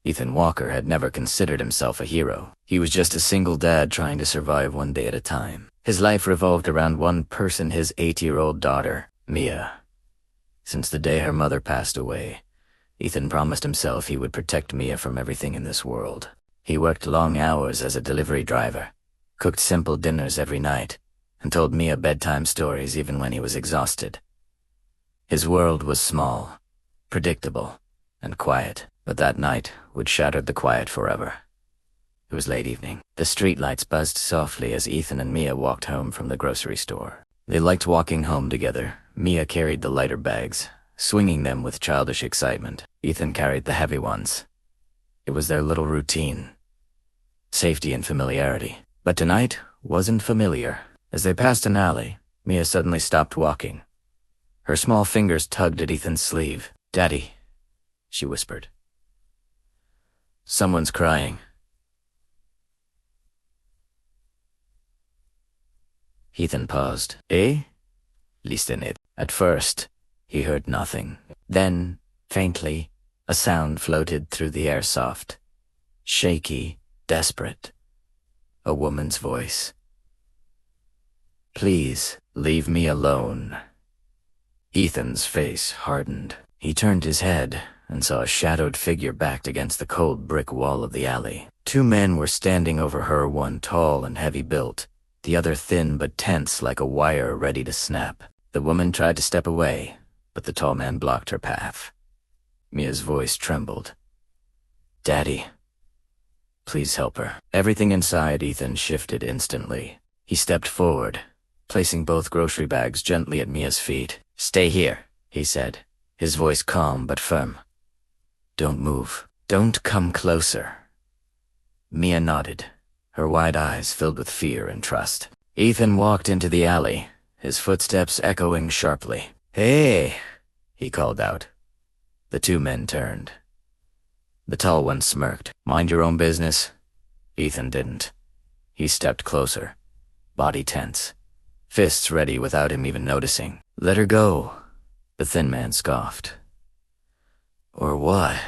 Ethan Walker had never considered himself a hero. He was just a single dad trying to survive one day at a time. His life revolved around one person, his 8-year-old daughter, Mia. Since the day her mother passed away, Ethan promised himself he would protect Mia from everything in this world. He worked long hours as a delivery driver, cooked simple dinners every night, and told Mia bedtime stories even when he was exhausted. His world was small, predictable, and quiet, but that night would shatter the quiet forever. It was late evening. The streetlights buzzed softly as Ethan and Mia walked home from the grocery store. They liked walking home together. Mia carried the lighter bags, swinging them with childish excitement. Ethan carried the heavy ones. It was their little routine. Safety and familiarity. But tonight wasn't familiar. As they passed an alley, Mia suddenly stopped walking. Her small fingers tugged at Ethan's sleeve. "Daddy," she whispered. "Someone's crying." Ethan paused. "Eh? Listen it." At first, he heard nothing. Then, faintly, a sound floated through the air, soft, shaky, desperate. A woman's voice. "Please, leave me alone." Ethan's face hardened. He turned his head and saw a shadowed figure backed against the cold brick wall of the alley. 2 men were standing over her, one tall and heavy-built, the other thin but tense like a wire ready to snap. The woman tried to step away, but the tall man blocked her path. Mia's voice trembled. "Daddy, please help her." Everything inside Ethan shifted instantly. He stepped forward, placing both grocery bags gently at Mia's feet. "Stay here," he said, his voice calm but firm. "Don't move. Don't come closer." Mia nodded, her wide eyes filled with fear and trust. Ethan walked into the alley, his footsteps echoing sharply. "Hey!" he called out. The 2 men turned. The tall one smirked. "Mind your own business." Ethan didn't. He stepped closer, body tense, fists ready without him even noticing. "Let her go," the thin man scoffed. "Or what?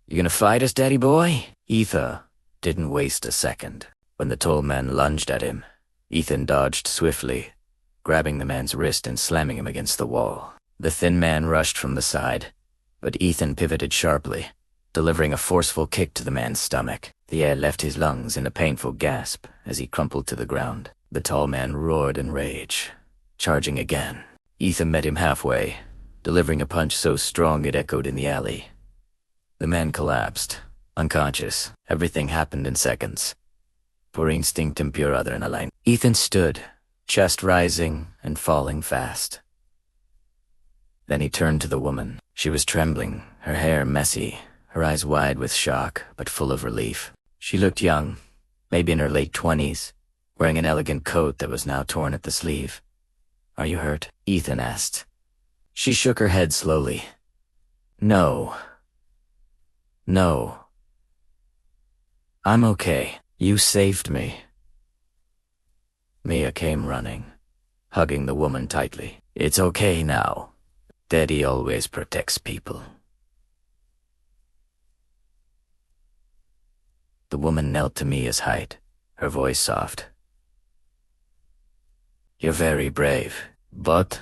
You gonna fight us, daddy boy?" Ethan didn't waste a second. When the tall man lunged at him, Ethan dodged swiftly, grabbing the man's wrist and slamming him against the wall. The thin man rushed from the side, but Ethan pivoted sharply, delivering a forceful kick to the man's stomach. The air left his lungs in a painful gasp as he crumpled to the ground. The tall man roared in rage, charging again. Ethan met him halfway, delivering a punch so strong it echoed in the alley. The man collapsed, unconscious. Everything happened in seconds. Pure instinct and pure adrenaline. Ethan stood, chest rising and falling fast. Then he turned to the woman. She was trembling, her hair messy, her eyes wide with shock, but full of relief. She looked young, maybe in her late 20s, wearing an elegant coat that was now torn at the sleeve. "Are you hurt?" Ethan asked. She shook her head slowly. No. I'm okay. You saved me." Mia came running, hugging the woman tightly. "It's okay now. Daddy always protects people." The woman knelt to Mia's height, her voice soft. "You're very brave, but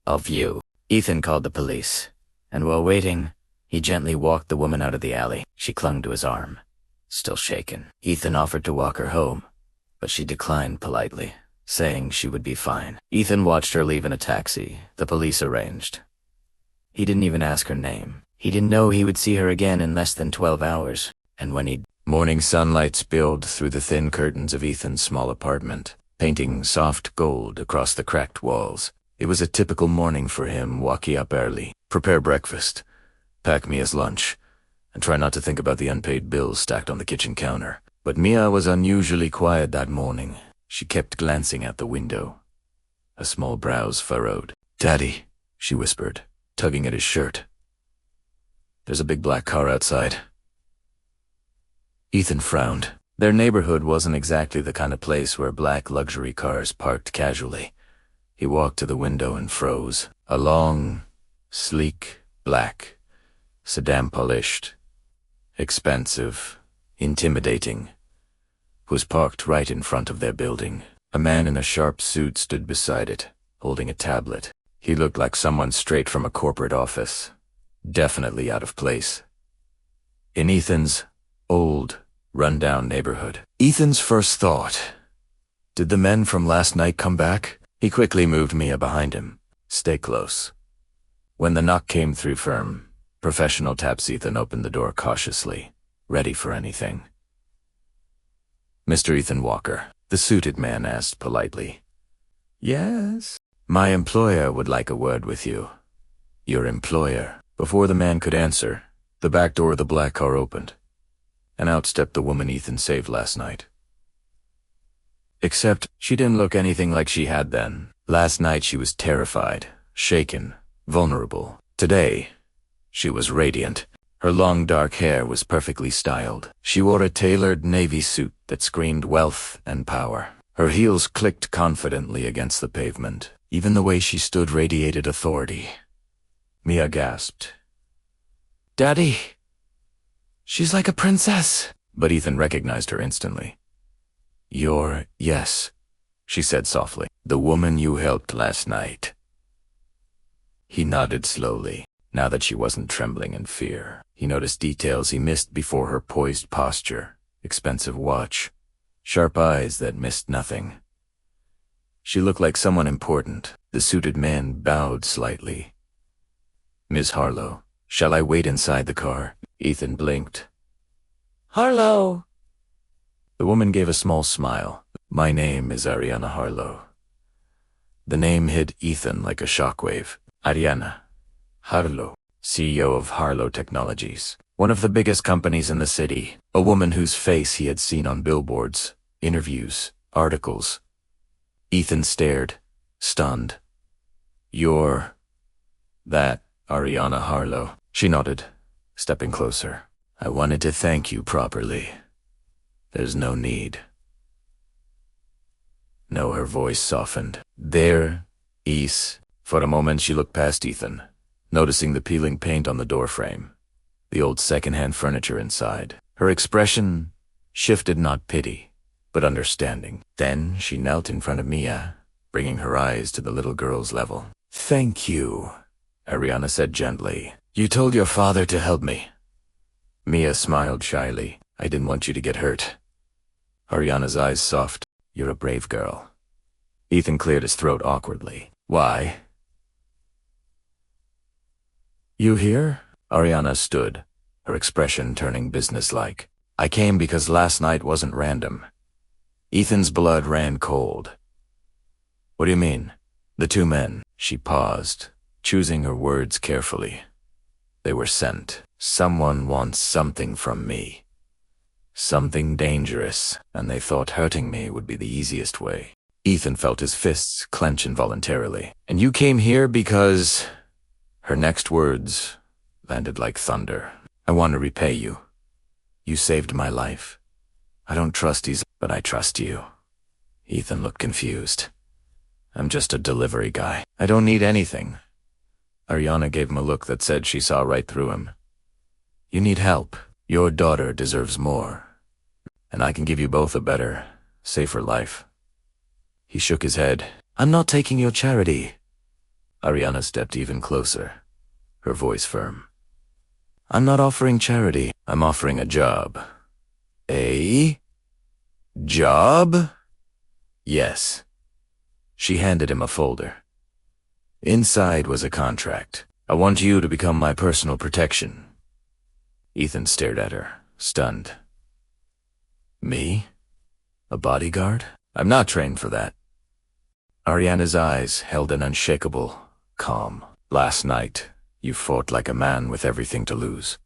of you." Ethan called the police, and while waiting, he gently walked the woman out of the alley. She clung to his arm, still shaken. Ethan offered to walk her home, but she declined politely, saying she would be fine. Ethan watched her leave in a taxi the police arranged. He didn't even ask her name. He didn't know he would see her again in less than 12 hours, and when he... Morning sunlight spilled through the thin curtains of Ethan's small apartment, painting soft gold across the cracked walls. It was a typical morning for him. Walkie up early, prepare breakfast, pack Mia's lunch, and try not to think about the unpaid bills stacked on the kitchen counter. But Mia was unusually quiet that morning. She kept glancing out the window, a small brows furrowed. "Daddy," she whispered, tugging at his shirt. "There's a big black car outside." Ethan frowned. Their neighborhood wasn't exactly the kind of place where black luxury cars parked casually. He walked to the window and froze. A long, sleek, black, sedan polished, expansive, intimidating, was parked right in front of their building. A man in a sharp suit stood beside it, holding a tablet. He looked like someone straight from a corporate office, definitely out of place. In Ethan's old, run-down neighborhood. Ethan's first thought, did the men from last night come back? He quickly moved Mia behind him. Stay close. When the knock came through firm, professional taps, Ethan opened the door cautiously, ready for anything. Mr. Ethan Walker, the suited man asked politely. Yes? My employer would like a word with you. Your employer. Before the man could answer, the back door of the black car opened, and out stepped the woman Ethan saved last night. Except she didn't look anything like she had then. Last night she was terrified, shaken, vulnerable. Today, she was radiant. Her long dark hair was perfectly styled. She wore a tailored navy suit that screamed wealth and power. Her heels clicked confidently against the pavement. Even the way she stood radiated authority. Mia gasped. Daddy! She's like a princess! But Ethan recognized her instantly. Yes, she said softly. The woman you helped last night. He nodded slowly. Now that she wasn't trembling in fear, he noticed details he missed before: her poised posture, expensive watch, sharp eyes that missed nothing. She looked like someone important. The suited man bowed slightly. Ms. Harlow, shall I wait inside the car? Ethan blinked. Harlow! The woman gave a small smile. My name is Ariana Harlow. The name hit Ethan like a shockwave. Ariana Harlow, CEO of Harlow Technologies, one of the biggest companies in the city. A woman whose face he had seen on billboards, interviews, articles. Ethan stared, stunned. You're that Ariana Harlow? She nodded, stepping closer. I wanted to thank you properly. There's no need. No, her voice softened. There, Ease. For a moment she looked past Ethan, noticing the peeling paint on the doorframe, the old second-hand furniture inside. Her expression shifted, not pity, but understanding. Then she knelt in front of Mia, bringing her eyes to the little girl's level. Thank you, Ariana said gently. You told your father to help me. Mia smiled shyly. I didn't want you to get hurt. Ariana's eyes soft. You're a brave girl. Ethan cleared his throat awkwardly. Why? You here? Ariana stood, her expression turning businesslike. I came because last night wasn't random. Ethan's blood ran cold. What do you mean? The two men. She paused, choosing her words carefully. They were sent. Someone wants something from me. Something dangerous, and they thought hurting me would be the easiest way. Ethan felt his fists clench involuntarily. And you came here because... Her next words landed like thunder. I want to repay you. You saved my life. I don't trust these, but I trust you. Ethan looked confused. I'm just a delivery guy. I don't need anything. Ariana gave him a look that said she saw right through him. You need help. Your daughter deserves more. And I can give you both a better, safer life. He shook his head. I'm not taking your charity. Ariana stepped even closer, her voice firm. I'm not offering charity. I'm offering a job. A job? Yes. She handed him a folder. Inside was a contract. I want you to become my personal protection. Ethan stared at her, stunned. Me? A bodyguard? I'm not trained for that. Ariana's eyes held an unshakable calm. Last night, you fought like a man with everything to lose.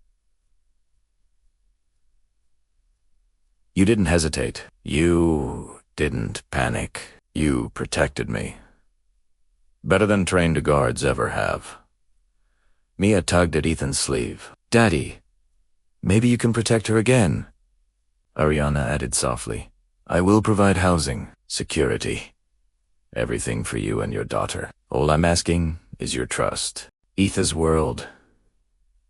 You didn't hesitate. You didn't panic. You protected me. Better than trained guards ever have. Mia tugged at Ethan's sleeve. Daddy, maybe you can protect her again. Ariana added softly. I will provide housing, security. Everything for you and your daughter. All I'm asking is your trust. Ethan's world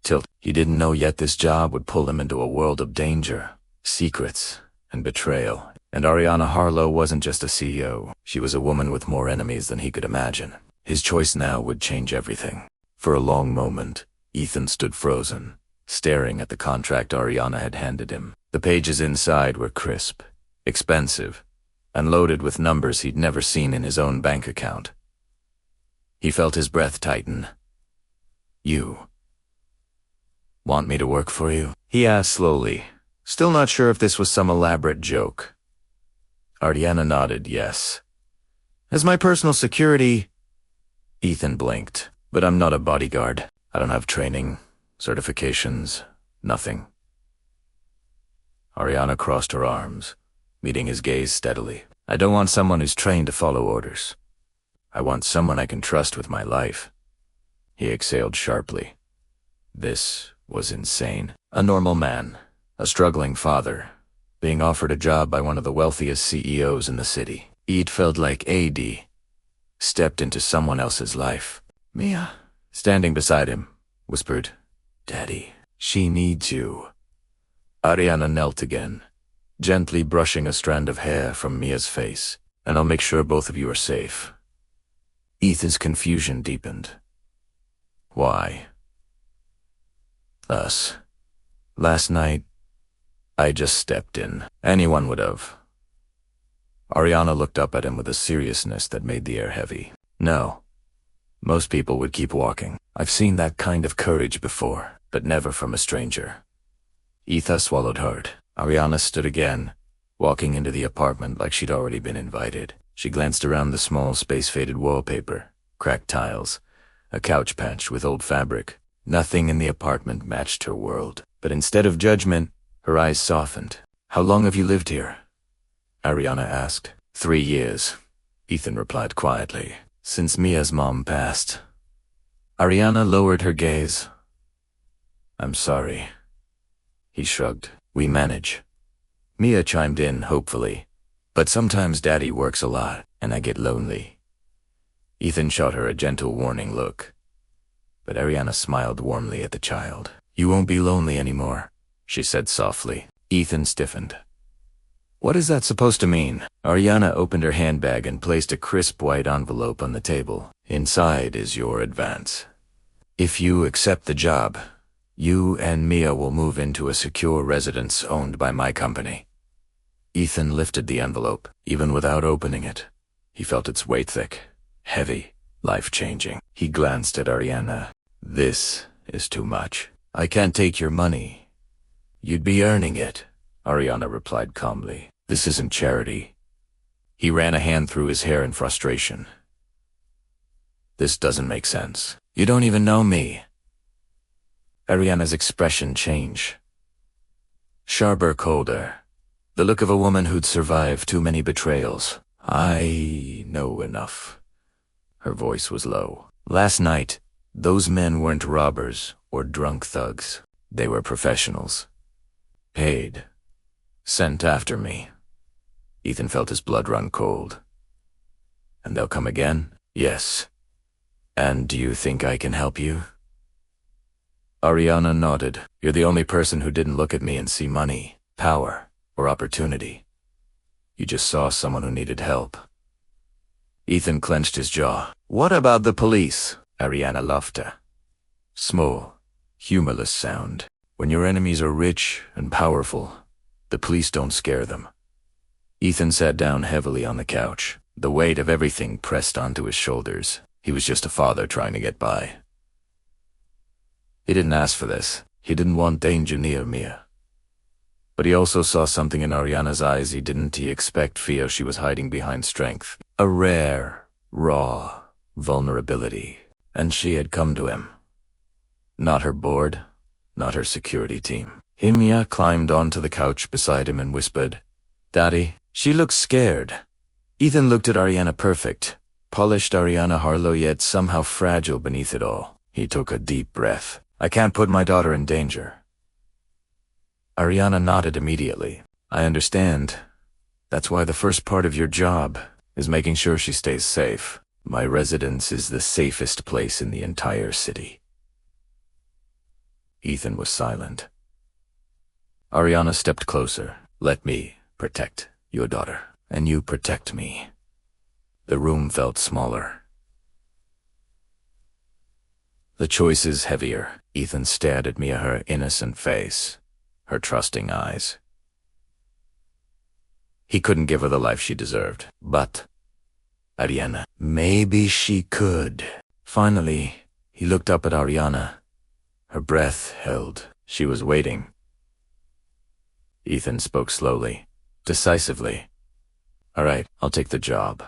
tilt. He didn't know yet this job would pull him into a world of danger, secrets, and betrayal. And Ariana Harlow wasn't just a CEO. She was a woman with more enemies than he could imagine. His choice now would change everything. For a long moment, Ethan stood frozen, staring at the contract Ariana had handed him. The pages inside were crisp, expensive, and loaded with numbers he'd never seen in his own bank account. He felt his breath tighten. "You want me to work for you?" he asked slowly, still not sure if this was some elaborate joke. Ariana nodded yes. "As my personal security..." Ethan blinked. "But I'm not a bodyguard. I don't have training, certifications, nothing." Ariana crossed her arms, meeting his gaze steadily. "I don't want someone who's trained to follow orders. I want someone I can trust with my life." He exhaled sharply. This was insane. A normal man, a struggling father, being offered a job by one of the wealthiest CEOs in the city. It felt like AD stepped into someone else's life. Mia, standing beside him, whispered, "Daddy, she needs you." Ariana knelt again, gently brushing a strand of hair from Mia's face. "And I'll make sure both of you are safe." Ethan's confusion deepened. "Why? Us. Last night, I just stepped in. Anyone would have." Ariana looked up at him with a seriousness that made the air heavy. "No. Most people would keep walking. I've seen that kind of courage before, but never from a stranger." Ethan swallowed hard. Ariana stood again, walking into the apartment like she'd already been invited. She glanced around the small, space-faded wallpaper, cracked tiles, a couch patch with old fabric. Nothing in the apartment matched her world. But instead of judgment, her eyes softened. "How long have you lived here?" Ariana asked. 3 years, Ethan replied quietly. "Since Mia's mom passed." Ariana lowered her gaze. "I'm sorry." He shrugged. "We manage." Mia chimed in hopefully. "But sometimes Daddy works a lot, and I get lonely." Ethan shot her a gentle warning look. But Ariana smiled warmly at the child. "You won't be lonely anymore," she said softly. Ethan stiffened. "What is that supposed to mean?" Ariana opened her handbag and placed a crisp white envelope on the table. "Inside is your advance. If you accept the job, you and Mia will move into a secure residence owned by my company." Ethan lifted the envelope. Even without opening it, he felt its weight thick, heavy, life-changing. He glanced at Ariana. "This is too much. I can't take your money. You'd be earning it," Ariana replied calmly. "This isn't charity." He ran a hand through his hair in frustration. "This doesn't make sense. You don't even know me." Ariana's expression changed. Sharper, colder. The look of a woman who'd survived too many betrayals. "I know enough." Her voice was low. "Last night, those men weren't robbers or drunk thugs. They were professionals. Paid. Sent after me." Ethan felt his blood run cold. "And they'll come again?" "Yes." "And do you think I can help you?" Ariana nodded. "You're the only person who didn't look at me and see money, power, or opportunity. You just saw someone who needed help." Ethan clenched his jaw. "What about the police?" Ariana laughed. Small, humorless sound. "When your enemies are rich and powerful, the police don't scare them." Ethan sat down heavily on the couch, the weight of everything pressed onto his shoulders. He was just a father trying to get by. He didn't ask for this. He didn't want danger near Mia. But he also saw something in Ariana's eyes he didn't expect feel she was hiding behind strength. A rare, raw vulnerability. And she had come to him. Not her board, not her security team. Mia climbed onto the couch beside him and whispered, "Daddy." She looked scared. Ethan looked at Ariana perfect, polished Ariana Harlow yet somehow fragile beneath it all. He took a deep breath. "I can't put my daughter in danger." Ariana nodded immediately. "I understand. That's why the first part of your job is making sure she stays safe. My residence is the safest place in the entire city." Ethan was silent. Ariana stepped closer. Let me protect your daughter, and you protect me. The room felt smaller. The choice is heavier. Ethan stared at Mia, her innocent face, her trusting eyes. He couldn't give her the life she deserved, but Ariana, maybe she could. Finally, he looked up at Ariana. Her breath held. She was waiting. Ethan spoke slowly, decisively. All right, I'll take the job.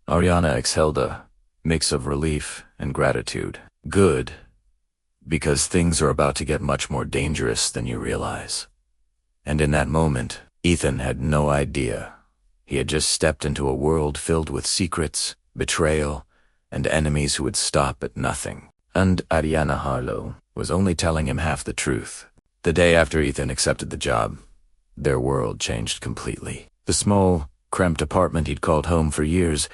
Ariana exhaled a mix of relief and gratitude. Good, because things are about to get much more dangerous than you realize. And in that moment, Ethan had no idea. He had just stepped into a world filled with secrets, betrayal, and enemies who would stop at nothing. And Ariana Harlow was only telling him half the truth. The day after Ethan accepted the job, their world changed completely. The small, cramped apartment he'd called home for years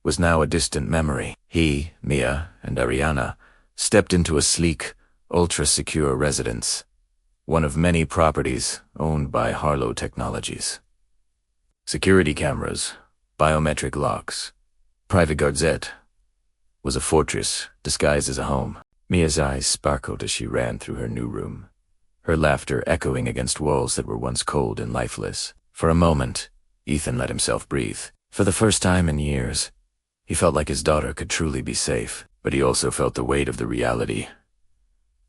was now a distant memory. He, Mia, and Ariana stepped into a sleek, ultra-secure residence, one of many properties owned by Harlow Technologies. Security cameras, biometric locks, private gardette was a fortress disguised as a home. Mia's eyes sparkled as she ran through her new room, her laughter echoing against walls that were once cold and lifeless. For a moment, Ethan let himself breathe. For the first time in years, he felt like his daughter could truly be safe, but he also felt the weight of the reality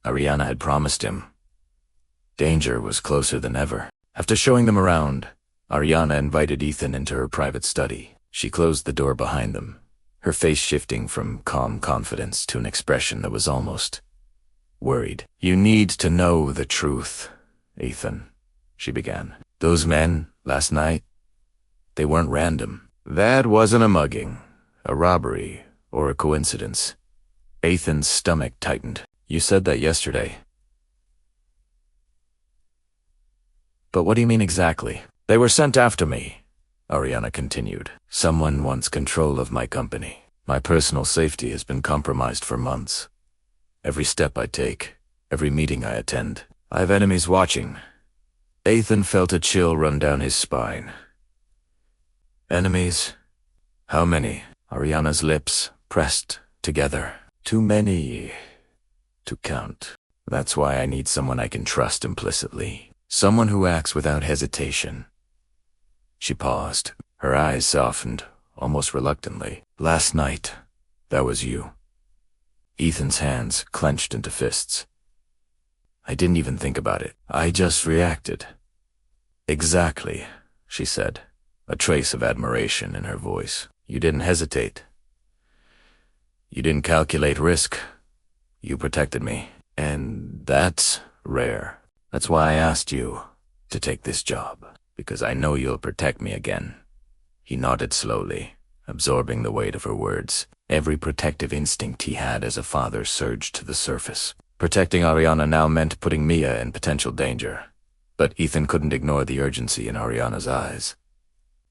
Ariana had promised him. Danger was closer than ever. After showing them around, Ariana invited Ethan into her private study. She closed the door behind them, her face shifting from calm confidence to an expression that was almost worried. You need to know the truth, Ethan, she began. Those men, last night, they weren't random. That wasn't a mugging, a robbery, or a coincidence. Ethan's stomach tightened. You said that yesterday. But what do you mean exactly? They were sent after me, Ariana continued. Someone wants control of my company. My personal safety has been compromised for months. Every step I take, every meeting I attend, I have enemies watching. Ethan felt a chill run down his spine. Enemies? How many? Ariana's lips pressed together. Too many to count. That's why I need someone I can trust implicitly. Someone who acts without hesitation. She paused. Her eyes softened, almost reluctantly. Last night, that was you. Ethan's hands clenched into fists. I didn't even think about it. I just reacted. Exactly, she said, a trace of admiration in her voice. You didn't hesitate. You didn't calculate risk. You protected me. And that's rare. That's why I asked you to take this job, because I know you'll protect me again. He nodded slowly, absorbing the weight of her words. Every protective instinct he had as a father surged to the surface. Protecting Ariana now meant putting Mia in potential danger. But Ethan couldn't ignore the urgency in Ariana's eyes.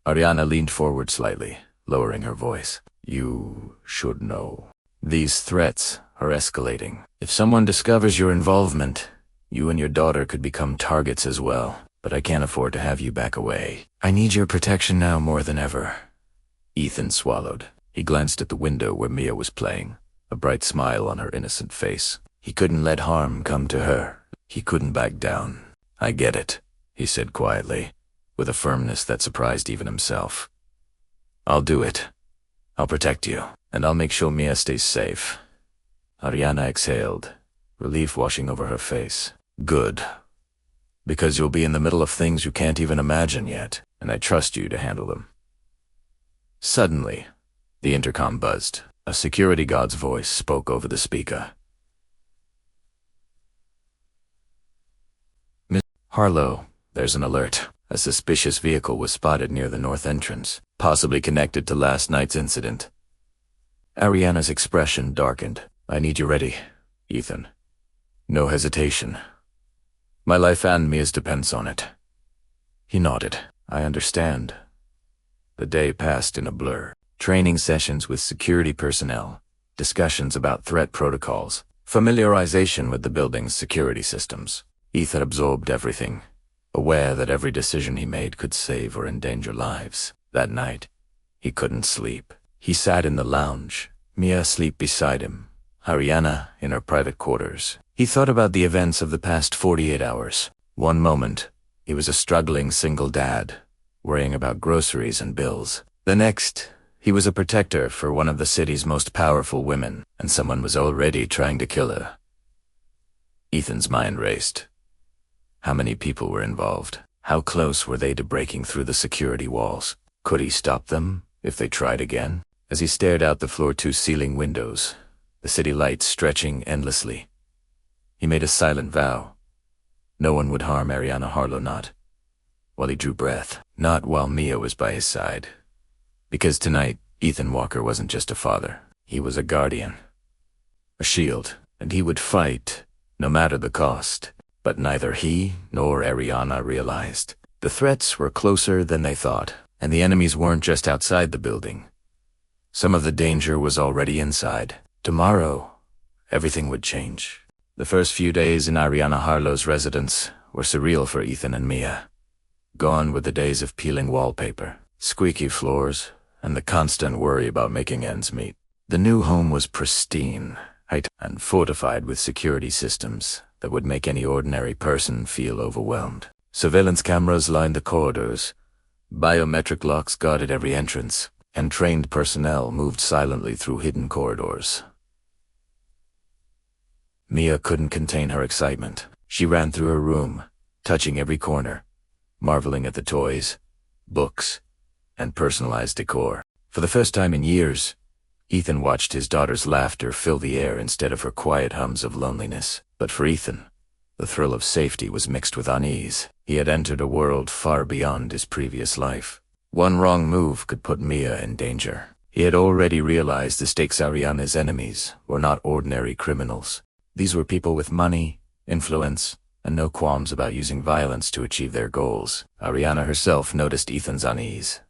Ariana leaned forward slightly, lowering her voice. You should know. These threats are escalating. If someone discovers your involvement, you and your daughter could become targets as well. But I can't afford to have you back away. I need your protection now more than ever. Ethan swallowed. He glanced at the window where Mia was playing, a bright smile on her innocent face. He couldn't let harm come to her. He couldn't back down. I get it, he said quietly, with a firmness that surprised even himself. I'll do it. I'll protect you, and I'll make sure Mia stays safe. Ariana exhaled, relief washing over her face. Good. Because you'll be in the middle of things you can't even imagine yet, and I trust you to handle them. Suddenly, the intercom buzzed. A security guard's voice spoke over the speaker. Miss Harlow, there's an alert. A suspicious vehicle was spotted near the north entrance, possibly connected to last night's incident. Ariana's expression darkened. I need you ready, Ethan. No hesitation. My life and Mia's depends on it. He nodded. I understand. The day passed in a blur. Training sessions with security personnel, discussions about threat protocols, Familiarization with the building's security systems. Ethan absorbed everything, aware that every decision he made could save or endanger lives. That night, he couldn't sleep. He sat in the lounge, Mia asleep beside him, Ariana in her private quarters. He thought about the events of the past 48 hours. One moment, he was a struggling single dad, worrying about groceries and bills. The next, he was a protector for one of the city's most powerful women, and someone was already trying to kill her. Ethan's mind raced. How many people were involved? How close were they to breaking through the security walls? Could he stop them if they tried again? As he stared out the floor-to-ceiling windows, the city lights stretching endlessly, he made a silent vow. No one would harm Ariana Harlow, not while he drew breath, not while Mia was by his side. Because tonight, Ethan Walker wasn't just a father. He was a guardian, a shield, and he would fight, no matter the cost. But neither he nor Ariana realized. The threats were closer than they thought, and the enemies weren't just outside the building. Some of the danger was already inside. Tomorrow, everything would change. The first few days in Ariana Harlow's residence were surreal for Ethan and Mia. Gone were the days of peeling wallpaper, squeaky floors, and the constant worry about making ends meet. The new home was pristine, and fortified with security systems that would make any ordinary person feel overwhelmed. Surveillance cameras lined the corridors, biometric locks guarded every entrance, and trained personnel moved silently through hidden corridors. Mia couldn't contain her excitement. She ran through her room, touching every corner, marveling at the toys, books, and personalized decor. For the first time in years, Ethan watched his daughter's laughter fill the air instead of her quiet hums of loneliness. But for Ethan, the thrill of safety was mixed with unease. He had entered a world far beyond his previous life. One wrong move could put Mia in danger. He had already realized the stakes. Ariana's enemies were not ordinary criminals. These were people with money, influence, and no qualms about using violence to achieve their goals. Ariana herself noticed Ethan's unease.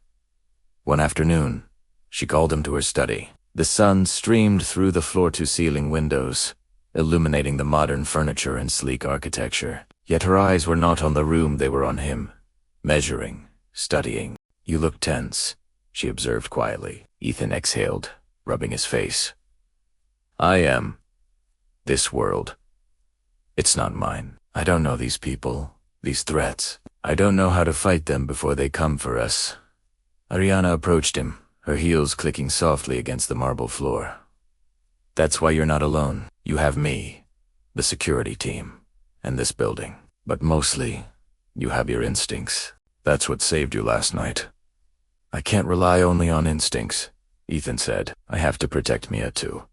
One afternoon, she called him to her study. The sun streamed through the floor-to-ceiling windows, illuminating the modern furniture and sleek architecture. Yet her eyes were not on the room, they were on him, measuring, studying. "You look tense," she observed quietly. Ethan exhaled, rubbing his face. "I am. This world. It's not mine. I don't know these people, these threats. I don't know how to fight them before they come for us." Ariana approached him, her heels clicking softly against the marble floor. "That's why you're not alone. You have me, the security team, and this building. But mostly, you have your instincts. That's what saved you last night." "I can't rely only on instincts," Ethan said. "I have to protect Mia too."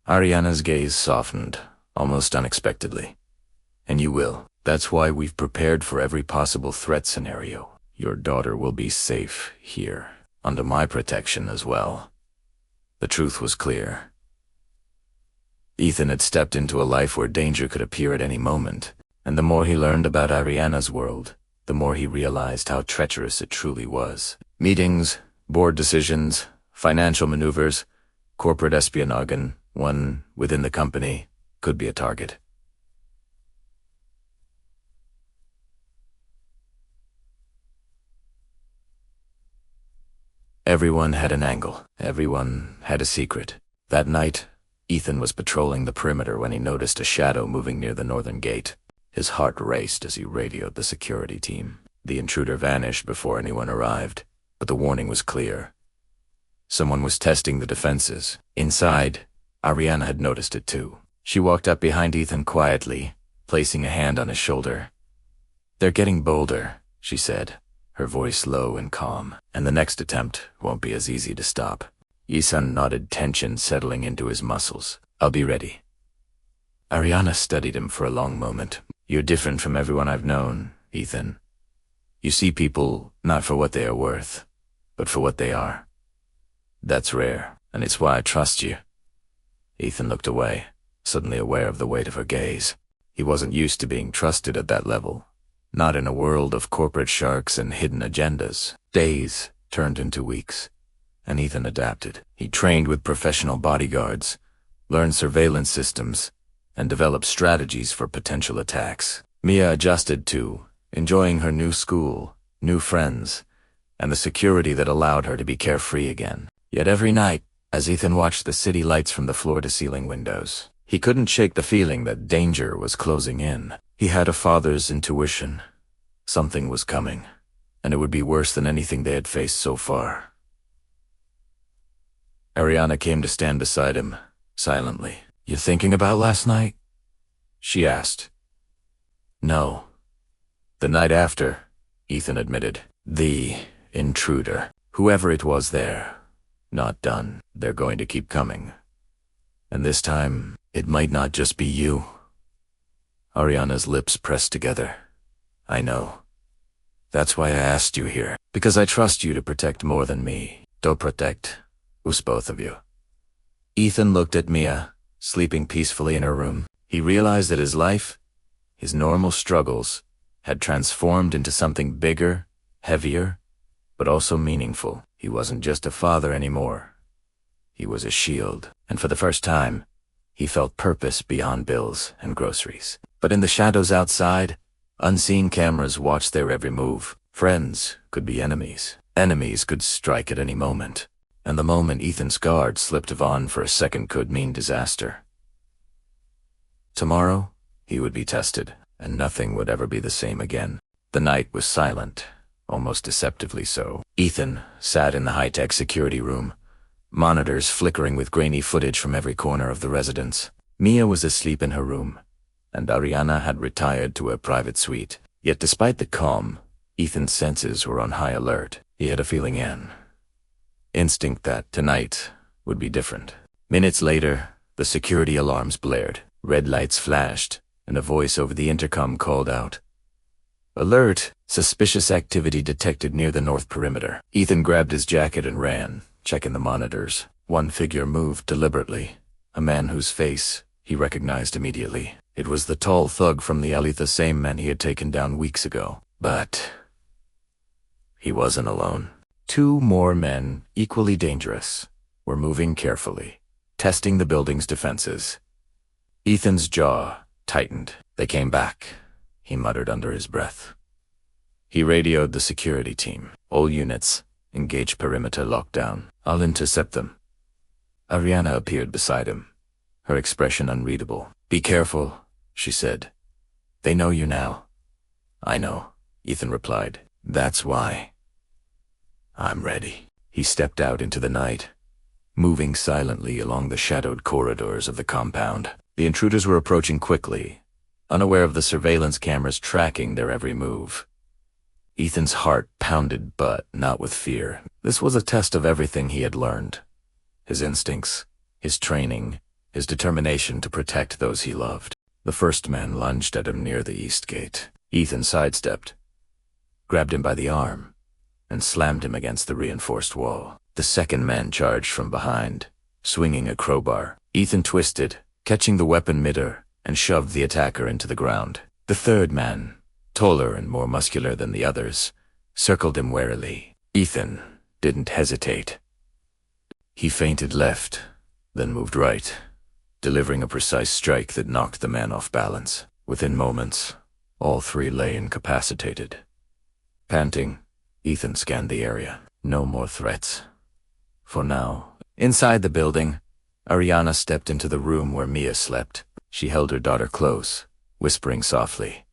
Ariana's gaze softened, almost unexpectedly. "And you will. That's why we've prepared for every possible threat scenario. Your daughter will be safe here, under my protection as well." The truth was clear. Ethan had stepped into a life where danger could appear at any moment, and the more he learned about Ariana's world, the more he realized how treacherous it truly was. Meetings, board decisions, financial maneuvers, corporate espionage, one within the company could be a target. Everyone had an angle. Everyone had a secret. That night, Ethan was patrolling the perimeter when he noticed a shadow moving near the northern gate. His heart raced as he radioed the security team. The intruder vanished before anyone arrived, but the warning was clear. Someone was testing the defenses. Inside, Ariana had noticed it too. She walked up behind Ethan quietly, placing a hand on his shoulder. "They're getting bolder," she said, her voice low and calm, "and the next attempt won't be as easy to stop." Ethan nodded, tension settling into his muscles. "I'll be ready." Ariana studied him for a long moment. "You're different from everyone I've known, Ethan. You see people not for what they are worth, but for what they are. That's rare, and it's why I trust you." Ethan looked away, suddenly aware of the weight of her gaze. He wasn't used to being trusted at that level, not in a world of corporate sharks and hidden agendas. Days turned into weeks, and Ethan adapted. He trained with professional bodyguards, learn surveillance systems, and develop strategies for potential attacks. Mia adjusted to enjoying her new school, new friends, and the security that allowed her to be carefree again. Yet every night, as Ethan watched the city lights from the floor-to-ceiling windows, he couldn't shake the feeling that danger was closing in. He had a father's intuition. Something was coming, and it would be worse than anything they had faced so far. Ariana came to stand beside him, silently. "You thinking about last night?" she asked. "No." "The night after," Ethan admitted. "The intruder. Whoever it was there. Not done. They're going to keep coming. And this time, it might not just be you." Ariana's lips pressed together. "I know. That's why I asked you here. Because I trust you to protect more than me. Don't protect us, both of you." Ethan looked at Mia, sleeping peacefully in her room. He realized that his life, his normal struggles, had transformed into something bigger, heavier, but also meaningful. He wasn't just a father anymore. He was a shield, and for the first time, he felt purpose beyond bills and groceries. But in the shadows outside, unseen cameras watched their every move. Friends could be enemies. Enemies could strike at any moment. And the moment Ethan's guard slipped Vaughn for a second could mean disaster. Tomorrow, he would be tested, and nothing would ever be the same again. The night was silent, almost deceptively so. Ethan sat in the high-tech security room, monitors flickering with grainy footage from every corner of the residence. Mia was asleep in her room, and Ariana had retired to a private suite. Yet despite the calm, Ethan's senses were on high alert. He had a feeling instinct that tonight would be different. Minutes later, the security alarms blared. Red lights flashed, and a voice over the intercom called out, "Alert! Suspicious activity detected near the north perimeter." Ethan grabbed his jacket and ran, checking the monitors. One figure moved deliberately, a man whose face he recognized immediately. It was the tall thug from the alley, the same man he had taken down weeks ago. But he wasn't alone. Two more men, equally dangerous, were moving carefully, testing the building's defenses. Ethan's jaw tightened. "They came back," he muttered under his breath. He radioed the security team. "All units, engage perimeter lockdown. I'll intercept them." Ariana appeared beside him, her expression unreadable. "Be careful," she said. "They know you now." "I know," Ethan replied. "That's why I'm ready." He stepped out into the night, moving silently along the shadowed corridors of the compound. The intruders were approaching quickly, unaware of the surveillance cameras tracking their every move. Ethan's heart pounded, but not with fear. This was a test of everything he had learned. His instincts, his training, his determination to protect those he loved. The first man lunged at him near the east gate. Ethan sidestepped, grabbed him by the arm, and slammed him against the reinforced wall. The second man charged from behind, swinging a crowbar. Ethan twisted, catching the weapon midair, and shoved the attacker into the ground. The third man, taller and more muscular than the others, circled him warily. Ethan didn't hesitate. He feinted left, then moved right, delivering a precise strike that knocked the man off balance. Within moments, all three lay incapacitated. Panting, Ethan scanned the area. No more threats. For now. Inside the building, Ariana stepped into the room where Mia slept. She held her daughter close, whispering softly,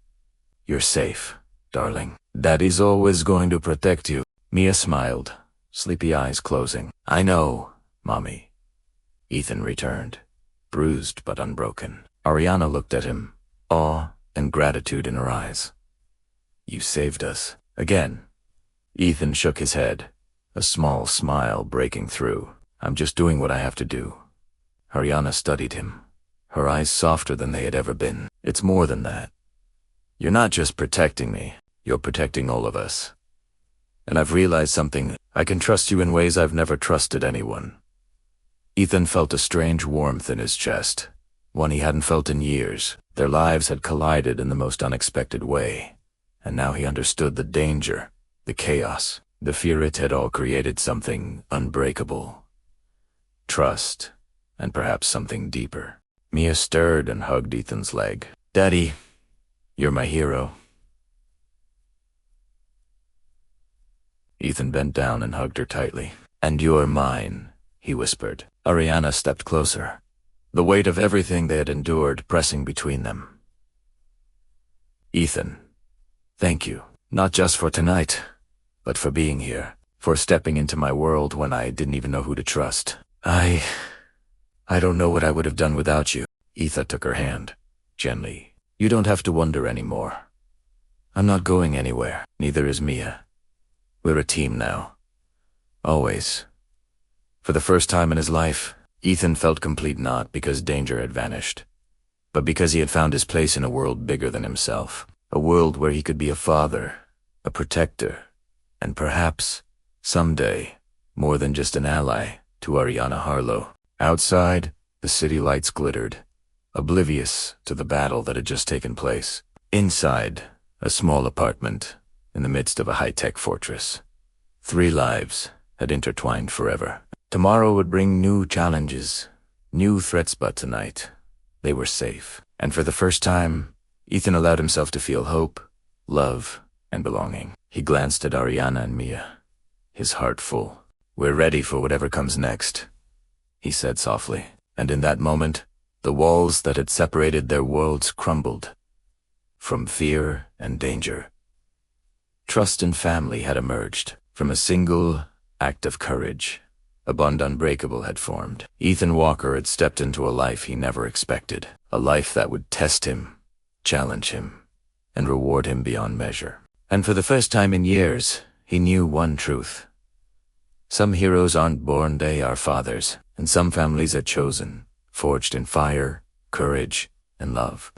"You're safe, darling. Daddy's always going to protect you." Mia smiled, sleepy eyes closing. "I know, Mommy," Ethan returned, bruised but unbroken. Ariana looked at him, awe and gratitude in her eyes. "You saved us." Again, Ethan shook his head, a small smile breaking through. "I'm just doing what I have to do." Ariana studied him, her eyes softer than they had ever been. "It's more than that. You're not just protecting me, you're protecting all of us. And I've realized something. I can trust you in ways I've never trusted anyone." Ethan felt a strange warmth in his chest, one he hadn't felt in years. Their lives had collided in the most unexpected way, and now he understood the danger, the chaos, the fear. It had all created something unbreakable. Trust. and perhaps something deeper. Mia stirred and hugged Ethan's leg. "Daddy, you're my hero." Ethan bent down and hugged her tightly. "And you're mine," he whispered. Ariana stepped closer, the weight of everything they had endured pressing between them. "Ethan, thank you, not just for tonight, but for being here, for stepping into my world when I didn't even know who to trust. I don't know what I would have done without you." Etha took her hand, gently. "You don't have to wonder anymore. I'm not going anywhere, neither is Mia. We're a team now. Always." For the first time in his life, Ethan felt complete, not because danger had vanished, but because he had found his place in a world bigger than himself. A world where he could be a father, a protector, and perhaps, someday, more than just an ally to Ariana Harlow. Outside, the city lights glittered, oblivious to the battle that had just taken place. Inside, a small apartment in the midst of a high-tech fortress. 3 lives had intertwined forever. Tomorrow would bring new challenges, new threats, but tonight, they were safe. And for the first time, Ethan allowed himself to feel hope, love, and belonging. He glanced at Ariana and Mia, his heart full. "We're ready for whatever comes next," he said softly. And in that moment, the walls that had separated their worlds crumbled. From fear and danger, trust and family had emerged. From a single act of courage, a bond unbreakable had formed. Ethan Walker had stepped into a life he never expected, a life that would test him, challenge him, and reward him beyond measure. And for the first time in years, he knew one truth. Some heroes aren't born, they are fathers, and some families are chosen, forged in fire, courage, and love.